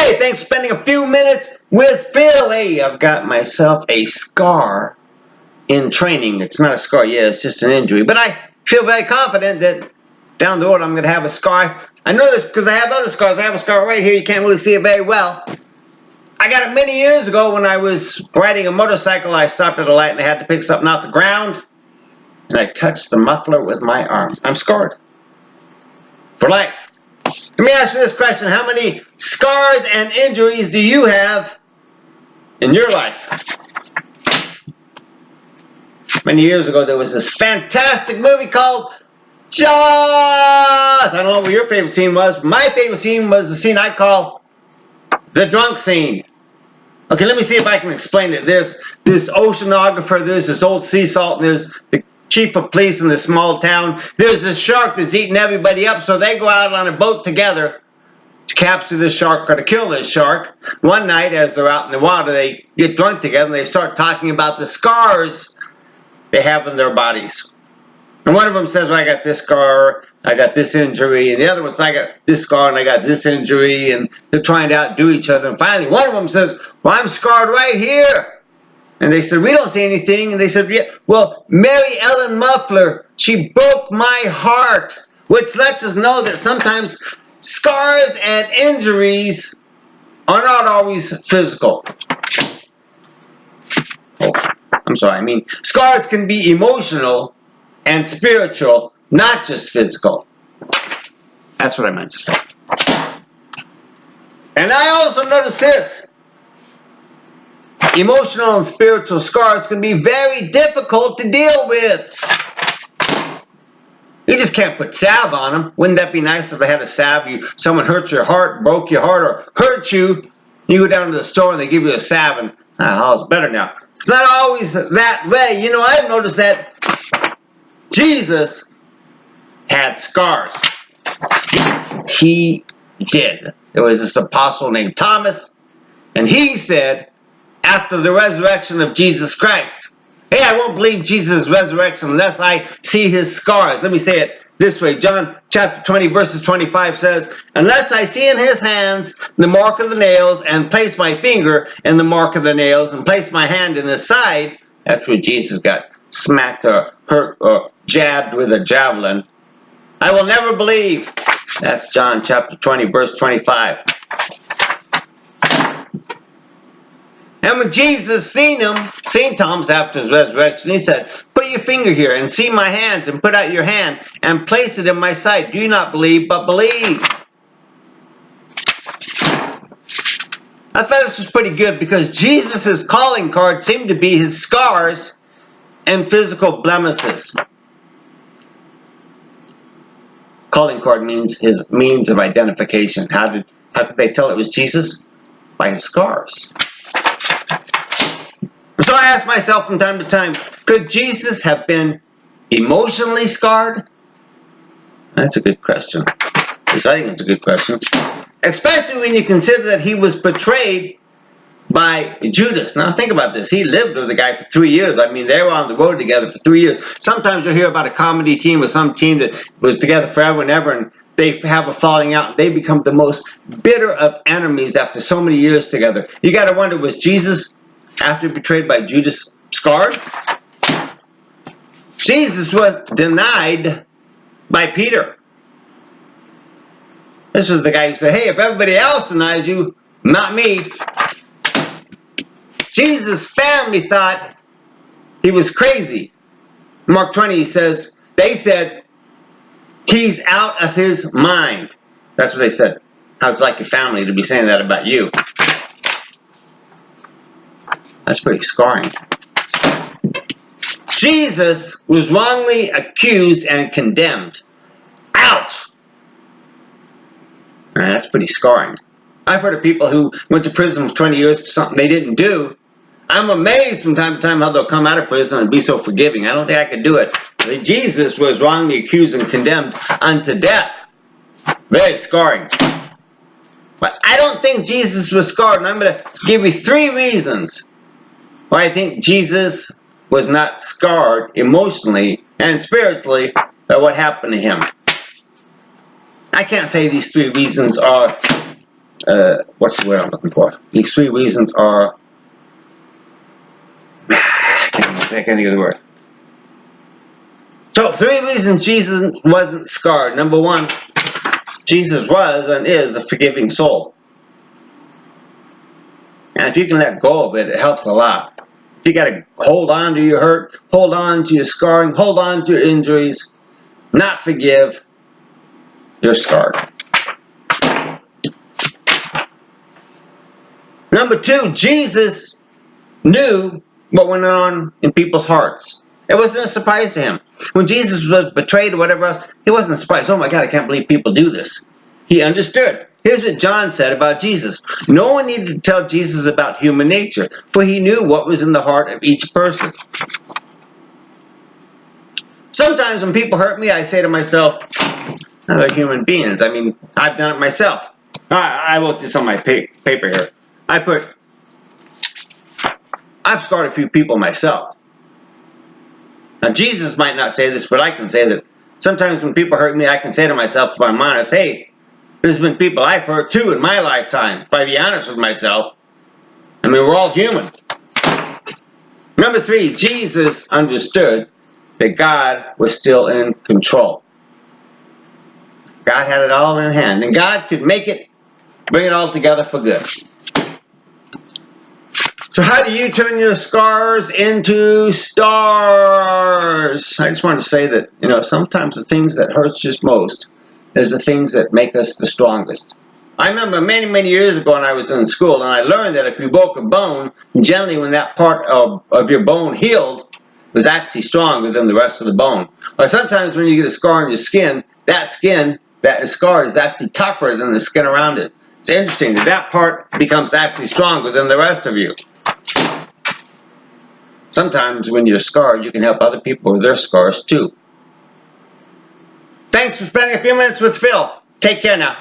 Hey, thanks for spending a few minutes with Phil. Hey, I've got myself a scar in training. It's not a scar yet, it's just an injury. But I feel very confident that down the road I'm going to have a scar. I know this because I have other scars. I have a scar right here. You can't really see it very well. I got it many years ago when I was riding a motorcycle. I stopped at a light and I had to pick something off the ground. And I touched the muffler with my arm. I'm scarred for life. Let me ask you this question. How many scars and injuries do you have in your life? Many years ago, there was this fantastic movie called Jaws. I don't know what your favorite scene was, but my favorite scene was the scene I call the drunk scene. Okay, let me see if I can explain it. There's this oceanographer, there's this old sea salt, and there's the chief of police in this small town. There's this shark that's eating everybody up, so they go out on a boat together to capture this shark or to kill this shark. One night, as they're out in the water, they get drunk together and they start talking about the scars they have in their bodies. And one of them says, well, I got this scar, I got this injury, and the other one says, I got this scar and I got this injury, and they're trying to outdo each other. And finally, one of them says, well, I'm scarred right here. And they said, we don't see anything. And they said, yeah, well, Mary Ellen Muffler, she broke my heart. Which lets us know that sometimes scars and injuries are not always physical. Oh, I'm sorry. I mean, scars can be emotional and spiritual, not just physical. That's what I meant to say. And I also noticed this. Emotional and spiritual scars can be very difficult to deal with. You just can't put salve on them. Wouldn't that be nice if I had a salve? Someone hurt your heart, broke your heart, or hurt you. You go down to the store and they give you a salve and, it's better now. It's not always that way. You know, I've noticed that Jesus had scars. Yes, he did. There was this apostle named Thomas, and he said, after the resurrection of Jesus Christ, hey, I won't believe Jesus' resurrection unless I see his scars. Let me say it this way. John chapter 20 verses 25 says, unless I see in his hands the mark of the nails and place my finger in the mark of the nails and place my hand in his side, that's where Jesus got smacked or hurt or jabbed with a javelin, I will never believe. That's John chapter 20 verse 25. And when Jesus seen Thomas after his resurrection, he said, put your finger here and see my hands and put out your hand and place it in my side. Do not believe, but believe. I thought this was pretty good because Jesus' calling card seemed to be his scars and physical blemishes. Calling card means his means of identification. How did they tell it was Jesus? By his scars. So I ask myself from time to time, could Jesus have been emotionally scarred? That's a good question. Yes, I think it's a good question. Especially when you consider that he was betrayed by Judas. Now think about this. He lived with the guy for 3 years. I mean, they were on the road together for 3 years. Sometimes you'll hear about a comedy team or some team that was together forever and ever, and they have a falling out, and they become the most bitter of enemies after so many years together. You got to wonder, was Jesus, after betrayed by Judas, scarred? Jesus was denied by Peter. This was the guy who said, hey, if everybody else denies you, not me. Jesus' family thought he was crazy. Mark 20, he says, they said, he's out of his mind. That's what they said. How it's like your family to be saying that about you. That's pretty scarring. Jesus was wrongly accused and condemned. Ouch! That's pretty scarring. I've heard of people who went to prison for 20 years for something they didn't do. I'm amazed from time to time how they'll come out of prison and be so forgiving. I don't think I could do it. But Jesus was wrongly accused and condemned unto death. Very scarring. But I don't think Jesus was scarred, and I'm going to give you 3 reasons why I think Jesus was not scarred emotionally and spiritually by what happened to him. I can't say these 3 reasons are what's the word I'm looking for? These 3 reasons are, I can't think of the word. So 3 reasons Jesus wasn't scarred. Number 1, Jesus was and is a forgiving soul. And if you can let go of it, it helps a lot. If you got to hold on to your hurt, hold on to your scarring, hold on to your injuries, not forgive, you're scarred. Number 2, Jesus knew what went on in people's hearts. It wasn't a surprise to him. When Jesus was betrayed or whatever else, he wasn't surprised. Oh my God, I can't believe people do this. He understood. Here's what John said about Jesus. No one needed to tell Jesus about human nature, for he knew what was in the heart of each person. Sometimes when people hurt me, I say to myself, they're human beings. I mean, I've done it myself. I wrote this on my paper here. I've scarred a few people myself. Now, Jesus might not say this, but I can say that sometimes when people hurt me, I can say to myself, if I'm honest, hey, there's been people I've hurt too in my lifetime, if I be honest with myself. I mean, we're all human. Number 3, Jesus understood that God was still in control. God had it all in hand, and God could make it, bring it all together for good. So how do you turn your scars into stars? I just want to say that, sometimes the things that hurts us most is the things that make us the strongest. I remember many, many years ago when I was in school, and I learned that if you broke a bone, generally when that part of your bone healed, it was actually stronger than the rest of the bone. Or sometimes when you get a scar on your skin, that scar is actually tougher than the skin around it. It's interesting that part becomes actually stronger than the rest of you. Sometimes when you're scarred, you can help other people with their scars too. Thanks for spending a few minutes with Phil. Take care now.